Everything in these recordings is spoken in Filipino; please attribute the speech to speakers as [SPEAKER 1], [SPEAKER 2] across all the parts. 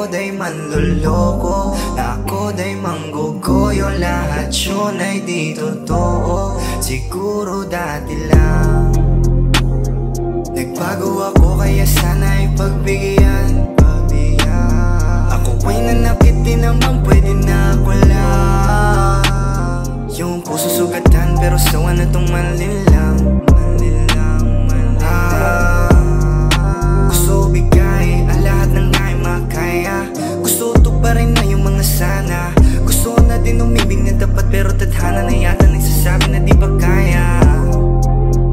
[SPEAKER 1] day manloloko, na ako day mangguguyo. Lahat yun ay di totoo, siguro dati lang. Nagbago ako kaya sana ipagbigyan. Ako ay nanakit din naman, pwede na ako lang. Yung puso sugatan pero sawa na tong manlilang. Gusto bigay ang lahat ng aking makaya. Gusto tuparin na yung mga sana. Gusto na din umibig na dapat pero tadhana na yata nagsasabi na di pa kaya.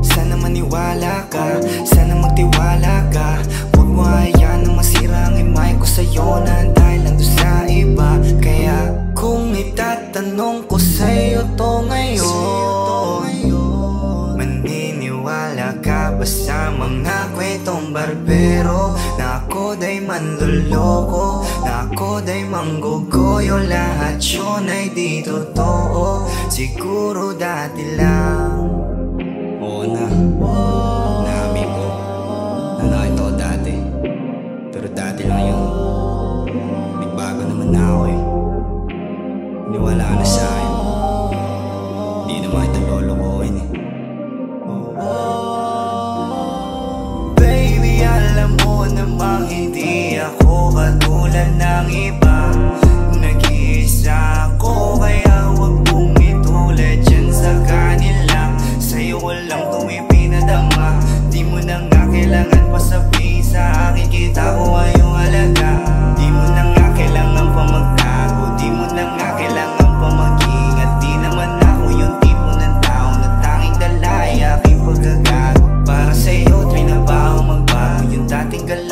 [SPEAKER 1] Sana maniwala ka, sana magtiwala ka. Huwag mo hayaan na masira ang imay ko sa'yo na dahil lang doon sa iba. Kaya kung itatanong ko sa'yo to ngayon, maniniwala ka ba sa mga kwentong barbero? Na ako day manloloko, na ako day mangguguyo. Lahat yun ay di totoo, siguro dati lang.
[SPEAKER 2] Oo na, namin ko na nakita ko dati, pero dati lang yun. Nagbago naman na ako eh. Niwala ka na sa akin, di naman kita lolokohin eh.
[SPEAKER 1] Baby, alam mo namang hindi ako katulad ng iba. Nag-iisa ako kaya huwag mong itulad dyan sa kanila. Sa'yo ko lang itong ipinadama, di mo na nga kailangan pa sabihin sa akin. Kita ko ay yung halaga. Di mo na nga kailangan pa magtago, di mo na nga kailangan pa mag-ingat. Di naman ako yung tipo ng tao na tanging dala ay aking paggagago. Para sa'yo try na ba ako magbago? Yung dating galang